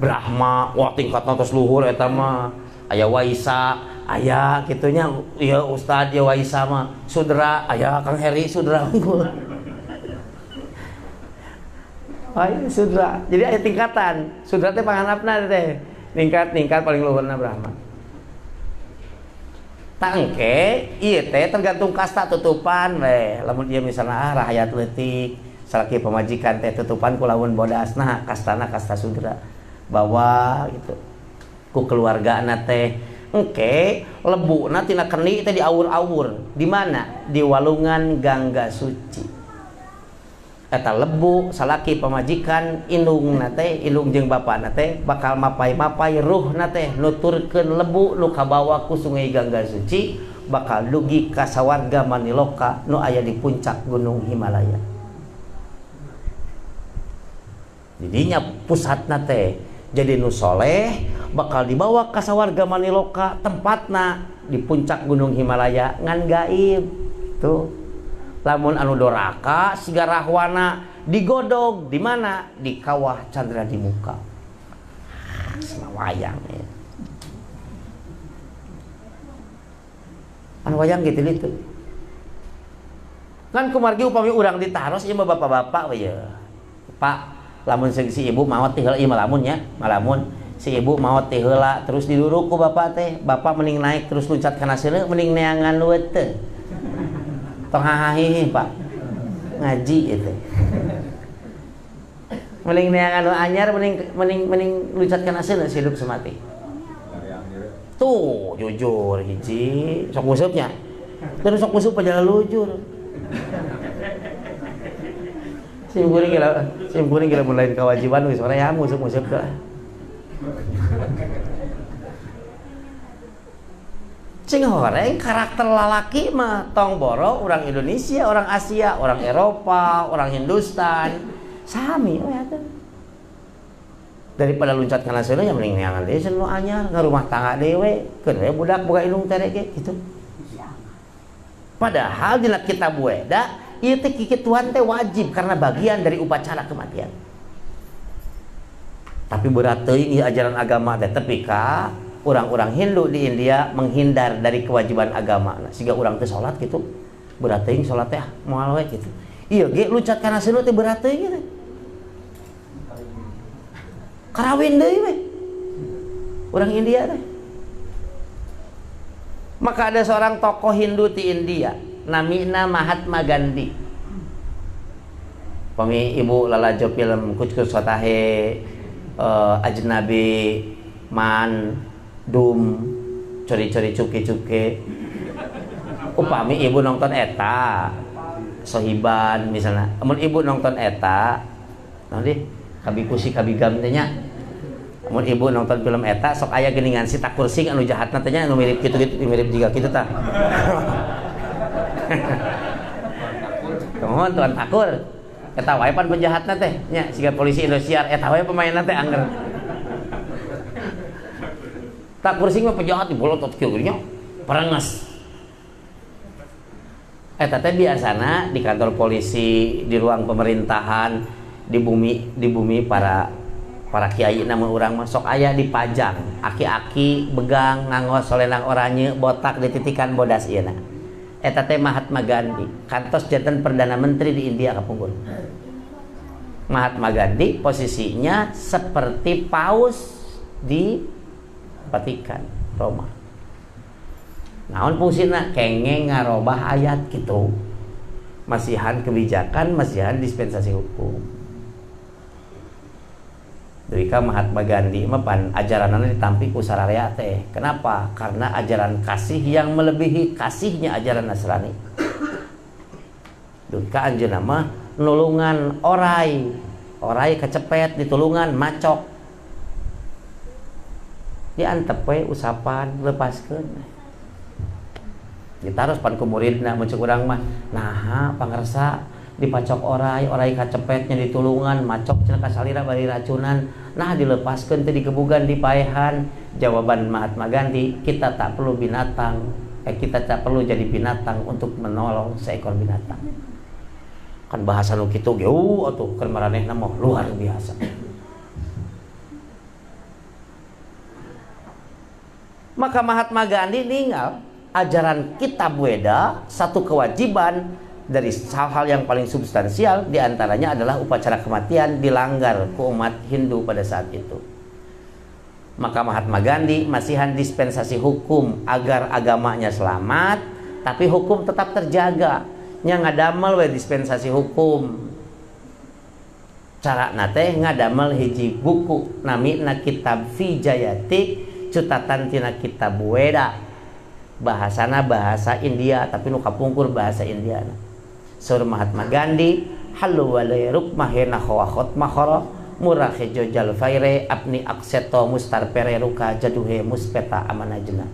Brahma, wah tingkatna tos luhur eta mah. Aya Waisa, aya kitunya ieu Ustad ya Waisa mah. Sudra, aya Kang Heri Sudra unggul. Ay, sudra. Jadi ada tingkatan. Sudra teh panganapna teh. Ningkat paling luhurna Brahma. Tangke ieu teh tergantung kasta tutupan we. Lamun ieu misalna rakyat leutik, salaki pamajikan teh tutupan ku lamun bodasna, kastana kasta sudra. Bawa gitu. Ku keluargana teh engke lebuna tina keni teh diawur-awur. Di mana? Di walungan Gangga Suci. Eta lebu salaki pamajikan indungna teh, indung jeung bapana teh bakal mapai-mapai ruhna teh nuturkeun lebu nu kabawa ku Sungai Gangga Suci bakal dugi ka sawarga Maniloka nu aya di puncak Gunung Himalaya. Jadinya pusatna teh jadi nu soleh bakal dibawa ka sawarga Maniloka, tempatna di puncak Gunung Himalaya ngan gaib tuh. Lamun anu doraka siga rahwana digodog di mana? Di kawah Candra di muka. Sama wayang ya. Anu wayang gitu itu. Kan kumargi upami urang ditaros ieu mah bapak-bapak we ya. Pak, lamun si ibu maot teh heula ieu mah lamun nya, malamun si ibu maot teh heula terus diduruk ku bapak teh, bapak mending naik terus luncat kana seuneu mending neangan leuweut teh. Tong hahahi Pak ngaji itu mending neangan anu anyar mending lucatkeun aseuna si hidup semati tuh jujur hiji sok musupnya terus sok musup aja lujur sim kuring gila mun lain kewajiban geus ora ya musup teh cing horeng karakter lalaki mah tong boro orang Indonesia, orang Asia, orang Eropa, orang Hindustan sami we atuh. Daripada luncat kana seuneu nya mending neangan deui seuneu anyar ngarumah tangga dewe, keun we budak boga indung terege gitu. Padahal dina kitab Weda ieu teh kikituan teh wajib karena bagian dari upacara kematian. Tapi berat teuing ieu ajaran agama teh tepi ka orang-orang Hindu di India menghindar dari kewajiban agama. Nah, sehingga orang teh salat gitu. Berat teuing salat teh moal we gitu. Ieu ge luncat kana seuneu teh berat teuing gitu. Karawin deui we. Urang India teh. Maka ada seorang tokoh Hindu di India, namina Mahatma Gandhi. Pami ibu lalajo film Kuch Kuch Hota Hai, Ajnabi, Man, Dum, Cori-cori cuke-cuke. Upami ibu nonton eta, Sohiban misalnya. Amun ibu nonton eta, nanti kabikusi kabigam teh nya. Mun ibu nonton film eta sok aya geuningan si Takur Sing anu jahatna teh nya anu mirip kitu-kitu mirip jiga kitu tah. Kumaha tuan Takur? Eta wae pan penjahatna teh nya siga polisi Indosiar eta wae pemainna teh angger. Takur Sing mah penjahat dibolotot kieu nya parangas. Eta teh biasana di kantor polisi, di ruang pemerintahan, di bumi para kiai namun urang mah sok aya dipajang aki-aki begang ngangos solenang oranye botak dititikan bodas ieu na eta teh Mahatma Gandhi kantos janten perdana menteri di India kapungkur. Mahatma Gandhi posisinya seperti paus di Vatikan Roma. Naon fungsina kengeng ngarobah ayat gitu, masihan kebijakan, masihan dispensasi hukum. Dewika Mahatma Gandhi mah pan ajaranana ditampi ku sararea teh. Kenapa? Karena ajaran kasih yang melebihi kasihnya ajaran Nasrani. Dewika anjeunna mah nulungan orai kecepet ditulungan macok. Diantep we usapan lepaskeun. Ditaros pan ku muridna mun ceuk urang mah, naha pangarsa dipacok orai kacepetnya ditulungan macok cenah kasalira bari racunan nah dilepaskeun teh dikebugan dipaehan. Jawaban Mahatma Gandhi, kita tak perlu binatang kita tak perlu jadi binatang untuk menolong seekor binatang. Kan bahasa nu kitu ge atuh keur maranehna mah luar biasa. Maka Mahatma Gandhi ninggal ajaran kitab Weda, satu kewajiban dari hal-hal yang paling substansial diantaranya adalah upacara kematian dilanggar ke umat Hindu pada saat itu. Maka Mahatma Gandhi masihan dispensasi hukum agar agamanya selamat, tapi hukum tetap terjaga. Nya ngadamel we dispensasi hukum. Cara nate ngadamel hiji buku namina kitab Vijayati, cutatan tina kitab Weda. Bahasana bahasa India tapi nu kapungkur bahasa Indiana. Sur Mahatma Gandhi halu walay rukmahena khawakot makhara murakhijo jalfaire apni akseto mustarpere ruka jaduhe muspeta amanajna.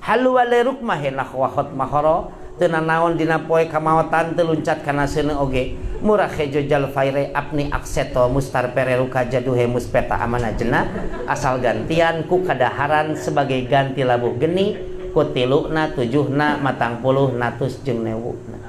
Halu walay rukmahena khawakot makhara teu nanaon dina poe kamawatan teu luncat kana seuneu oge murakhijo jalfaire apni akseto mustarpere ruka jaduhe muspeta amanajna asal gantian ku kadaharan sebagai ganti labuh geni kutiluna tujuhna matang puluh natus jeung newuna.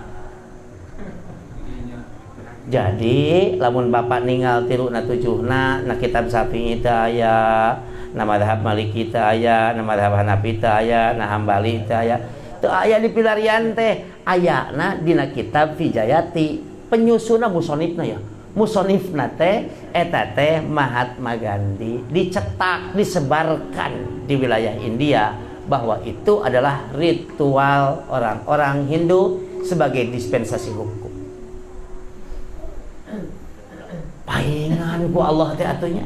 Jadi lamun bapak ninggal tiluna tujuhna na kitab Syafi'i teh aya, na mazhab Maliki teh aya, na mazhab Hanafi teh aya, na Hambali teh aya. Teu aya di pilarian teh ayana dina kitab Vijayati. Penyusunna musonifna ya. Musonifna teh eta teh Mahatma Gandhi dicetak disebarkan di wilayah India bahwa itu adalah ritual orang-orang Hindu sebagai dispensasi hukum. Paingan ku Allah teh atunya.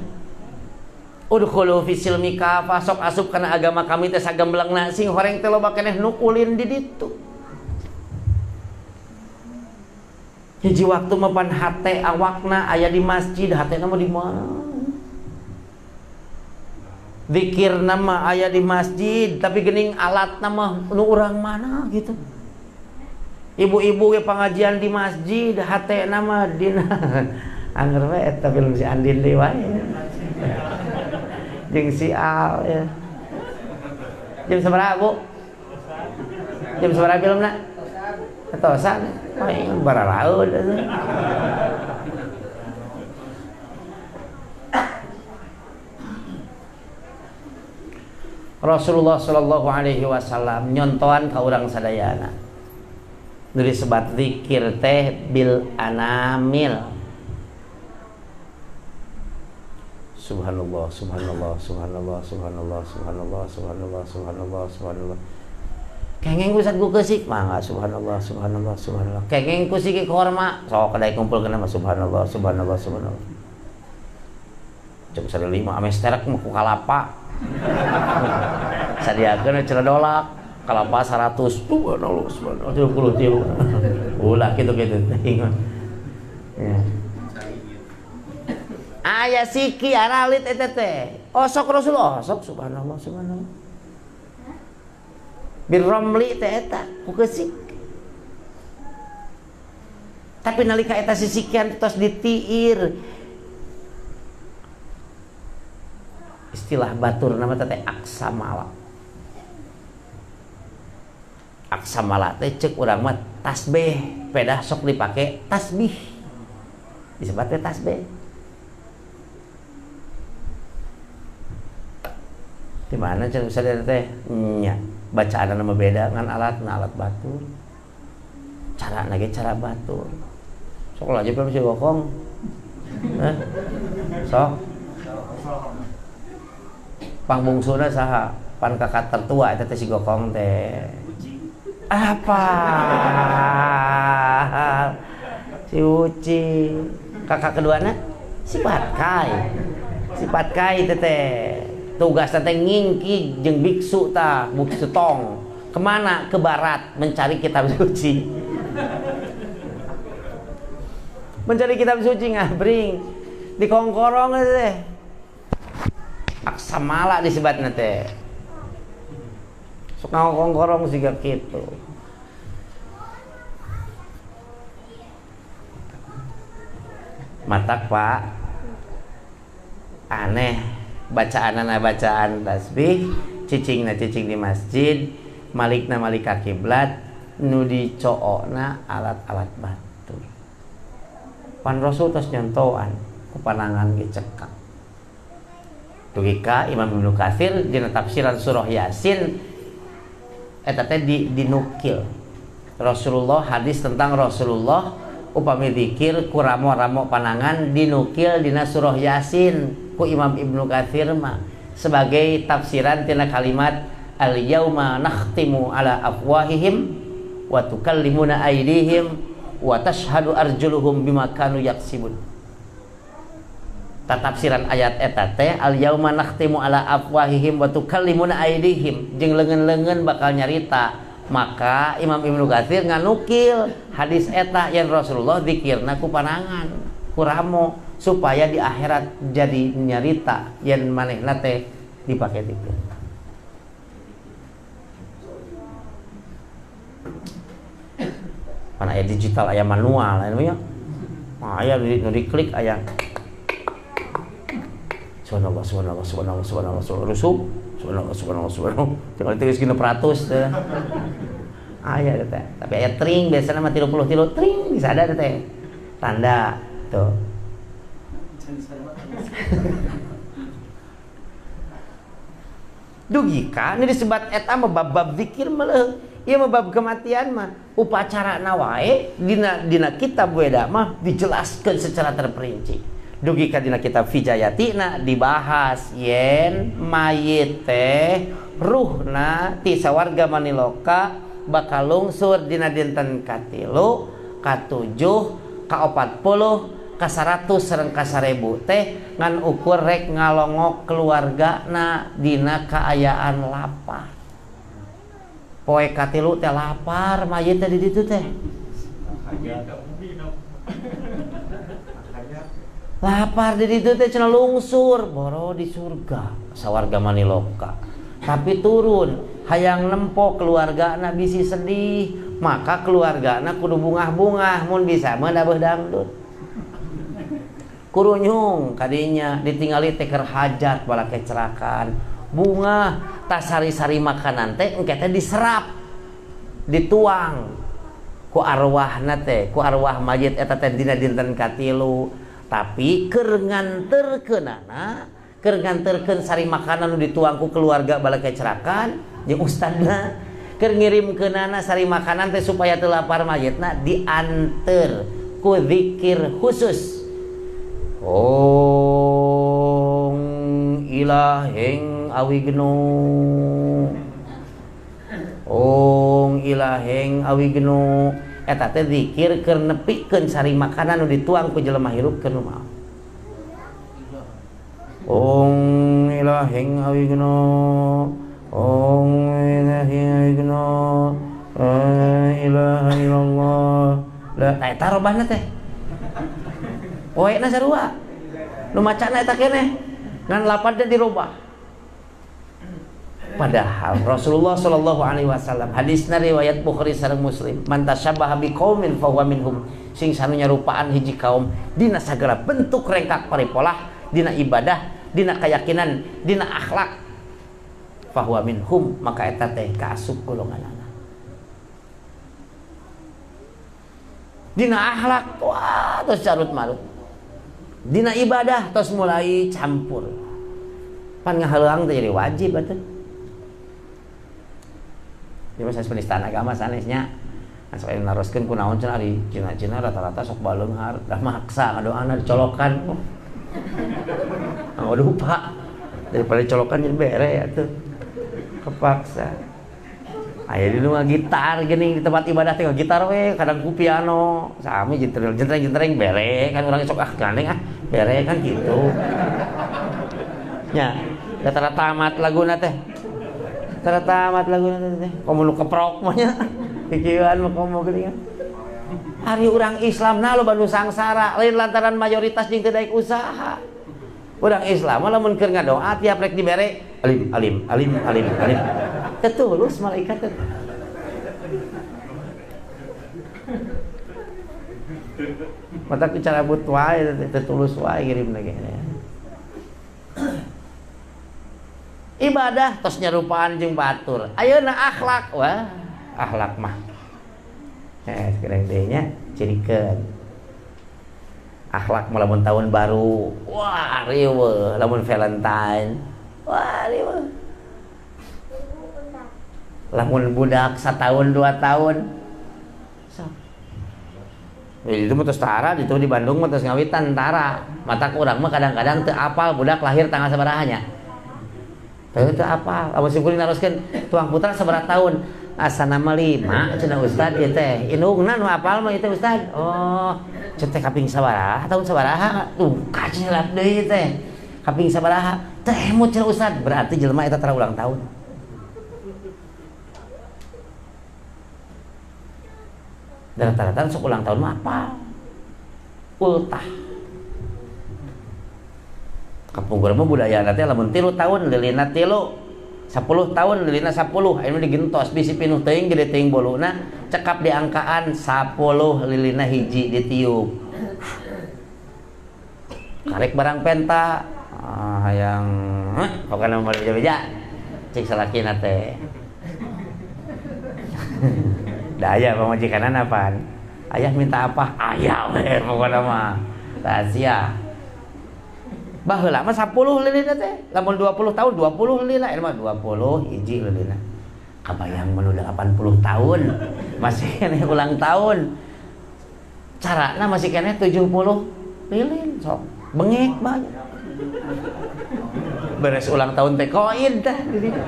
Udkhulu fi silmi kafah, sok asup kana agama kami teh sagemblengna sing horeng teh loba keneh nu ulin di ditu. Hiji waktu mah pan hate awakna aya di masjid, hatena mah di mana? Zikirna mah aya di masjid, tapi geuning alatna mah nu urang mana gitu. Ibu-ibu ge pangajian di masjid, hatena mah dina angger we eta film si Andin deui wae. Jeung si Al ya. Jam sabaraha, Bu? Jam sabaraha filmna? Etosan. Paling baralaud. Rasulullah sallallahu alaihi wasallam nyontohan ka urang sadayana. Nu disebat zikir teh bil anamil. Subhanallah, subhanallah, subhanallah, subhanallah, subhanallah, subhanallah, subhanallah, subhanallah. Kengeng ku saat ku kesik mangga subhanallah, subhanallah, subhanallah. Kengeng ku siki korma, sok kadai kumpul kena mah subhanallah, subhanallah, subhanallah. Cek sada 5 ame sterak mah ku kalapa. Sadiakeun cenah dolak, kalapa 100. Subhanallah, subhanallah, 33. Ulah kitu-kitu. Ya. Aya siki aralit eta teh. Osok Rasulullah, osok subhanallah, subhanallah. Birramli teh eta ku keusik. Tapi nalika eta sisikian tos ditiir. Istilah batur nama teh aksamala. Aksamala teh ceuk urang mah tasbih, pedah sok dipake tasbih. Disebut teh tasbih. Di mana cara sadar teh nya bacaan nama beda ngan alat batur. Cara lagi cara batur. Sok lah aja belum si gokong. Sok. Pangbungsuna saha? Pan kakak tertua eta teh si gokong teh. Apa? Si Uci. Kakak keduana si Patkai. Si Patkai teh. Tugas teh ngingki jeung biksu tah, biksu tong. Kemana? Ke barat mencari kitab suci. Mencari kitab suci ngabring di kongkorong teh. Aksamala disebutna teh. Sok ngongkorong siga kitu. Matak Pak. Aneh. Bacaanana bacaan tasbih, cicingna cicing di masjid, malikna malik ka kiblat, nu dicookna alat-alat batur. Pan Rasul tos nyontoan ku panangan ge cekak. Dugi ka Imam Ibnu Katsir dina tafsiran surah Yasin eta teh dinukil. Rasulullah hadis tentang Rasulullah upami zikir ku ramo-ramo panangan dinukil dina surah Yasin. Ku Imam Ibnu Katsir mah sebagai tafsiran tina kalimat al-yauma nakhtimu ala afwahihim wa tukallimuna aydihim wa tashhadu arjuluhum bima kanu yaksibun. Tafsiran ayat eta teh al-yauma nakhtimu ala afwahihim wa tukallimuna aydihim jeung leungeun-leungeun bakal nyarita. Maka Imam Ibnu Katsir nganukil hadis eta yang Rasulullah zikirna ku panangan ku ramo supaya di akhirat jadi nyarita yang manehna teh dipake itu. Mana aya digital aya manual aya nya. Aya nu diklik aya. Subhanallah subhanallah subhanallah subhanallah rusuk. Subhanallah subhanallah subhanallah. Tinggal ditulis 100 teh. Aya teh. Tapi aya tring biasana mah 33 tring bisa ada teh. Tanda tuh. Dugi ka ini disebut eta mah bab zikir meuleung. Ieu mah bab kematian mah upacarana wae dina kitab Weda mah dijelaskeun secara terperinci. Dugi ka dina kitab Vijayatina dibahas yen mayit teh ruhna ti sawarga maniloka bakal lungsur dina dinten katilu, katujuh, ka40 ka 100 sareng ka 1000 teh ngan ukur rek ngalongok keluargana dina kaayaan lapar. Poe katilu teh lapar mayit teh di ditu teh. Lapar di ditu teh cenah lungsur boro di surga sawarga maniloka. Tapi turun hayang nempo keluargana bisi sedih, maka keluargana kudu bungah-bungah mun bisa mah da beuh dangdut. Kurunyung kadinya ditinggali teker hajat bala kecelakaan bunga tas sari-sari makanan teh engke teh diserap dituang ku arwahna teh ku arwah mayit eta teh dina dinten katilu tapi keur nganterkeunana sari makanan nu dituang ku keluarga bala kecelakaan jeung ustadna keur ngirimkeunana sari makanan teh supaya teu lapar mayitna dianter ku zikir khusus. Om ilaheng awi genu. Ong ilaheng awi genu. Eta teh zikir keur nepikeun sari makanan nu dituang ku jelema hirupkeun mah. Ong ilaheng awi genu. Ong ilaheng awi genu. La ilaha illallah. Lah eta robahna teh. Oena sarua. Nu macana eta keneh. Ngan lapadna dirobah. Padahal Rasulullah sallallahu alaihi wasallam hadisna riwayat Bukhari sareng Muslim, man tashabbaha biqaumin fahuwa minhum. Sing sanu nyarupaan hiji kaum dina sagala bentuk rengkak paripolah, dina ibadah, dina keyakinan, dina akhlak, fahuwa minhum, maka eta teh kaasup golonganana. Dina akhlak wah tos carut marut. Dina ibadah tos mulai campur. Pan ngahalang teh jadi wajib atuh. Jadi saya penistaan agama sanesnya. Nah, saya naroskeun ku naon cenah ari Cina-Cina rata-rata sok baleunghar, dah maksa ngadoana dicolokan. Oh, lupa. Daripada colokan jadi bere atuh. Kepaksa. Aya di rumah gitar geuning di tempat ibadah teh gitar we, kadang ku piano, sami jentreng bere kan urang sok gandeng bere kan gitu. Nya, rata-rata tamat laguna teh. Tamat lagu nanti komo nu keprok mah nya pikiran mah komo geuning hari urang Islam na lo Bandung sangsara lain lantaran mayoritas jeung teu daek usaha. Urang Islam mah lamun keur ngadoa tiap rek dibere alim tetulus malaikat teh mata bicara but wae tetulus wae kirimna ge ibadah tos nyarupaan jeung batur. Ayeuna akhlak wah, akhlak mah. Sekarang deui nya cirikeun. Akhlak mah lamun tahun baru, wah riweuh, lamun Valentine, wah riweuh. Lamun budak 1 tahun 2 tahun. Itu mah tos tara, itu di Bandung mah tos ngawitan tara. Mata urang mah kadang-kadang teu apal budak lahir tanggal sabaraha nya. Itu apa? Lamun simkuring naroskeun tuang putra sabaraha tahun? Asana mah 5 cenah ustad ieu teh. Indungna nu apal mah ieu teh ustad. Oh, cetek kaping sabaraha? Tahun sabaraha? Tuh, kacelap deui teh. Kaping sabaraha? Teh emut cenah ustad. Berarti jelema eta tara ulang tahun. Dan rata-rata sok ulang tahun mah apa? Ultah. Kapungkur mah budaya teh lamun 3 tahun lilina 3, 10 tahun lilina 10, anu digentos bisi pinuh teuing gede teuing boluna, cekap di angkaan 10 lilina hiji ditiup. Karek barang penta hayang pokona mah beja-beja cek salakina teh. Daya pamajikanna apaan? Ayah minta apa? Ayah we pokona mah. Rahasia. Baheula mah 10 lilina teh. Lamun 20 tahun 20 lilina, mah 20 hiji lilina. Kabayang mun udah 80 tahun masih keneh ulang tahun. Carana masih keneh 70 lilin sok. Bengek banget. Beres ulang tahun teh koin tah di dieu.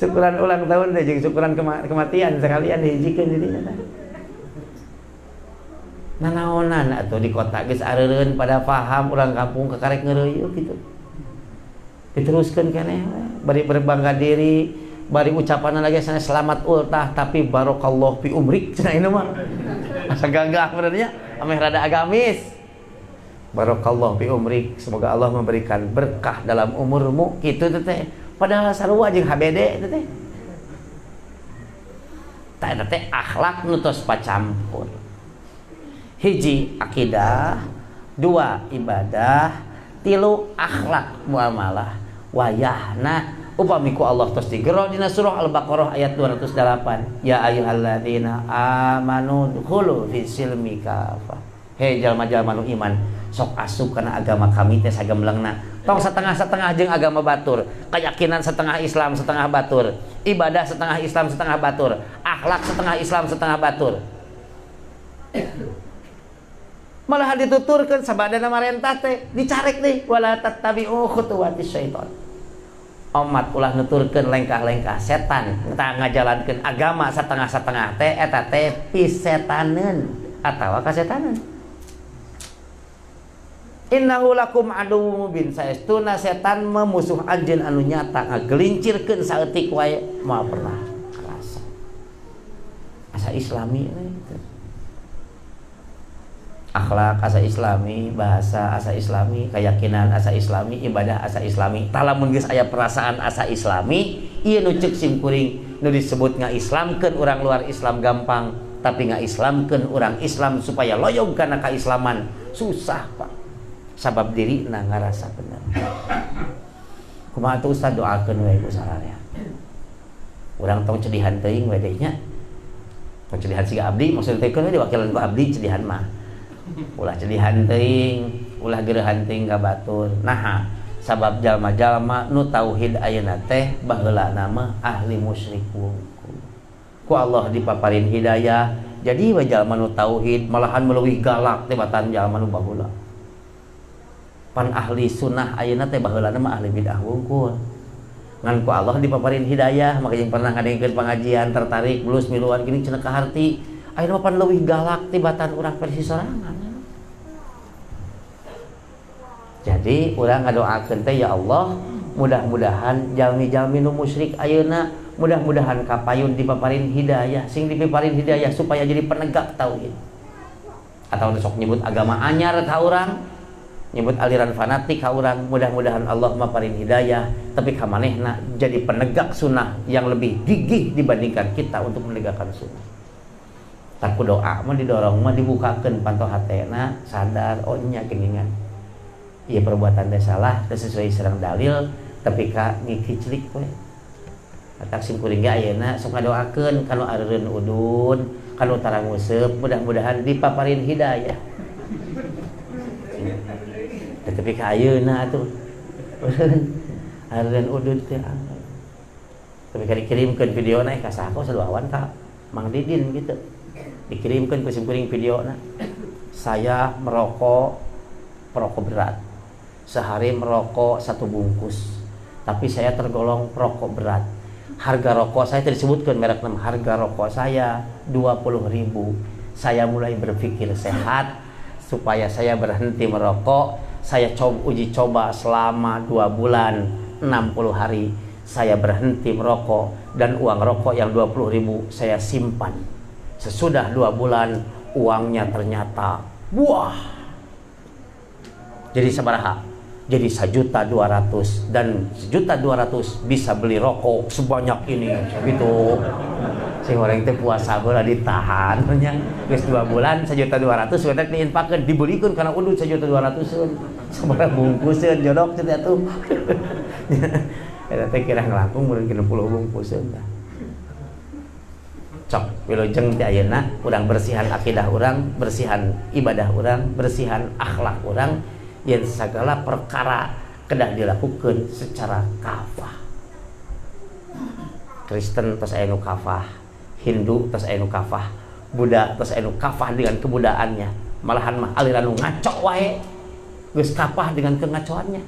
Syukuran ulang tahun teh jeung syukuran kematian sekalian dihijikeun di dieu tah. Nanaonan atuh di kota geus areureun pada paham urang kampung kekarek ngeureuy gitu. Diteruskeun keneh bari berbangga diri, bari ucapanna lagi sana selamat ultah tapi barakallahu fi umrik cenah ieu mah. Asa gagah benernya ameh rada agamis. Barakallahu fi umrik, semoga Allah memberikan berkah dalam umurmu kitu teh. Padahal sarua jeung HBD teh. Tah eta teh akhlak nu tos pacampur. Hiji akidah, 2 ibadah, 3 akhlak muamalah. Wayahna upami ku Allah tos digero dina surah Al-Baqarah ayat 208. Ya ayyuhalladzina amanu dkhulu fi silmi kafah. Hei jalma-jalma nu iman, sok asup kana agama kami teh sagemblengna. Tong setengah-setengah jeung agama batur, keyakinan setengah Islam setengah batur, ibadah setengah Islam setengah batur, akhlak setengah Islam setengah batur. Malah dituturkeun sabadana marentah teh dicarek deui wala tattabi'u khutuwatis syaiton. Umat ulah nuturkeun lengkah-lengkah setan entah ngajalankeun agama satengah-satengah teh eta teh pisetaneun atawa kasetaneun. Innahu lakum aduwwum mubin, saestuna setan memusuh anjeun anu nyata ngagelincirkeun saeutik wae moal pernah karasa. Asa islami gitu. Akhlak asa islami, bahasa asa islami, keyakinan asa islami, ibadah asa islami. Tah lamun geus aya perasaan asa islami, ieu nu ceuk simkuring nu disebut ngaislamkeun urang luar Islam gampang, tapi ngaislamkeun urang Islam supaya loyog kana kaislaman susah, Pak. Sabab dirina ngarasa bener. Kumaha atuh Ustaz doakeun we ku sararea. Urang tong cedihan teuing we deui nya. Tong cedihan siga abdi maksud teh keun diwakilan ku abdi cedihan mah. Ulah cedihan teuing, ulah geurehan teuing ka batur. Nah, sabab jalma-jalma nu tauhid ayeuna teh baheulana mah ahli musyrik wungkul. Ku Allah dipaparin hidayah, jadi we jalma nu tauhid malahan meleuwih galak teh batan jalma nu baheula. Pan ahli sunnah ayeuna teh baheulana mah ahli bidah wungkul. Ngan ku Allah dipaparin hidayah, makanya pernah ngadengkeun pengajian tertarik bulus miluan gini cenah ka harti. Ayeuna pan leuwih galak tibatan urang versi sorangan. Jadi urang ngadoakeun teh ya Allah, mudah-mudahan jalmi-jalmi nu musyrik ayeuna mudah-mudahan kapayun dipaparin hidayah, sing dipaparin hidayah supaya jadi penegak tauhid. Atau sok nyebut agama anyar ka urang, nyebut aliran fanatik ka urang, mudah-mudahan Allah maparin hidayah, tapi ka manehna jadi penegak sunnah yang lebih gigih dibandingkan kita untuk menegakkan sunnah. Taku doa mah didorong mah dibukakeun panto hatena sadar oh nya geuningan ieu perbuatan teh salah teu sesuai sareng dalil tapi ka ngikiclik we atak simkuring ge ayeuna sok ngadoakeun kanu areureun udun kanu tara nguseup mudah-mudahan dipaparin hidayah tapi ka ayeuna atuh areureun udun teh tapi ka dikirimkeun videona ka saha saluawan ka Mang Didin gitu dikirimkan ke simkuring video saya merokok berat sehari merokok 1 bungkus tapi saya tergolong perokok berat harga rokok saya disebutkan merek 6 harga rokok saya 20.000 saya mulai berpikir sehat supaya saya berhenti merokok saya uji coba selama 2 bulan 60 hari saya berhenti merokok dan uang rokok yang 20.000 saya simpan. Sesudah 2 bulan uangnya ternyata wah jadi sabaraha jadi 1.200.000 dan 1.200.000 bisa beli rokok sebanyak ini gitu sing orang teh puasa baheula ditahan nya geus 2 bulan 1.200.000 sudah diinfakkeun dibelikeun kana udud 1.200.000 sabaraha bungkuseun jodok teh atuh eta teh kira ngelangkung meureun 60 bungkuseun tah cok wilujeng ti ayeuna urang bersihan akidah urang, bersihan ibadah urang, bersihan akhlak urang yen sagala perkara kedah dilakukeun secara kafah. Kristen tos aya nu kafah, Hindu tos aya nu kafah, Buddha tos aya nu kafah dengan kebudaannya. Malahan mah aliran nu ngaco wae geus kafah dengan kengacoannya.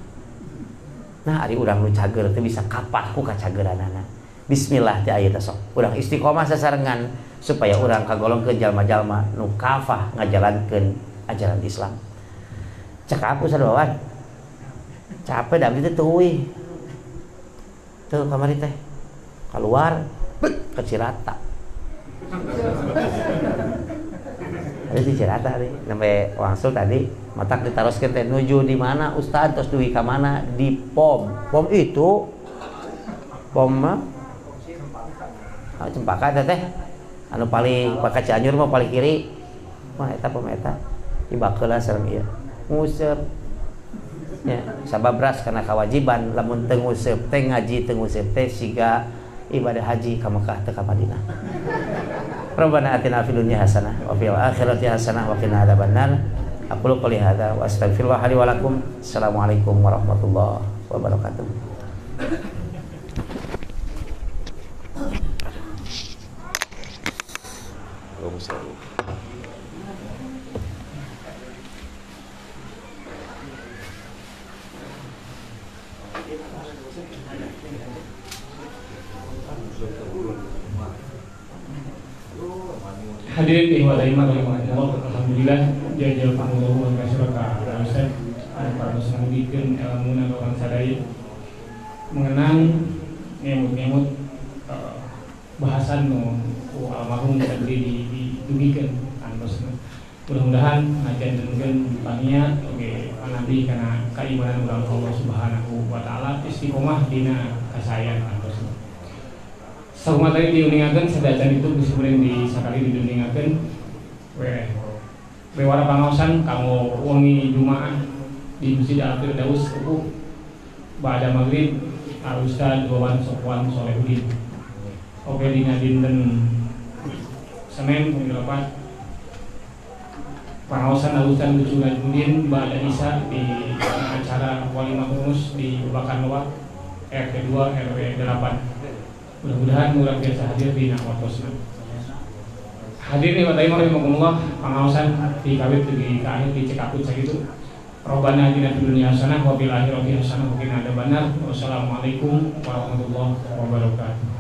Nah, ari urang nu cager teh bisa kafah ku kacageranana. Bismillah ti ayeuna sok urang istiqomah sasarengan supaya urang kagolongkeun jalma-jalma nu kafah ngajalankeun ajaran Islam. Cek aku sadoawan. Capek da abdi teh teuing. Teu kamari teh. Keluar ke Cirata. Ada di Cirata tadi, sampai Wangsul tadi matak ditaroskeun teh nuju di mana Ustaz tos dugi ka mana di POM. POM itu POM mah Cempaka teh anu paling Paka Cianjur mah paling kiri mah eta POM eta ibakeula sareng ieu nguseup nya sababras kana kewajiban lamun teu nguseup teh ngaji teu nguseup teh siga ibadah haji ka Mekah teu ka Madinah. Rabbana atina fid dunya hasanah wa fil akhirati hasanah wa qina adzabannar. Aqulu qouli hadza wa astaghfirullah li wa lakum. Assalamualaikum warahmatullahi wabarakatuh. Hadirin dihormati Allah, alhamdulillah jajal pangulung wa kasyuraka Ustaz para muslimin ilmu dan orang sadaya mengenang ngemut-ngemut bahasan almarhum tadi didugikeun antos. Mudah-mudahan ngajian dengan paniat oke nabi karena keimanan urang Allah Subhanahu wa taala istiqomah dina kasayan antos. Sauma tadi diuningakeun sadacan itu disebutkeun di sakali diuningakeun we wara pangaosan kanggo wengi Jumaah di Masjid Al-Firdaus Upuh ba'da maghrib Al Ustaz Wawan Sofwan Solehudin. Oke dina dinten Senin 8 pangaosan Al Ustaz Solehudin ba'da Isya di acara walimah rumus di Bakan Loak RT 2 RW 8. Mudah-mudahan murah biasa hadir di waktu. Hadirin wa rahimakumullah, pangaosan di kawit di akhir di cekaput sakitu. Rabbana atina fid dunya hasanah wa fil akhirati hasanah wa qina adzabannar. Wassalamualaikum warahmatullahi wabarakatuh.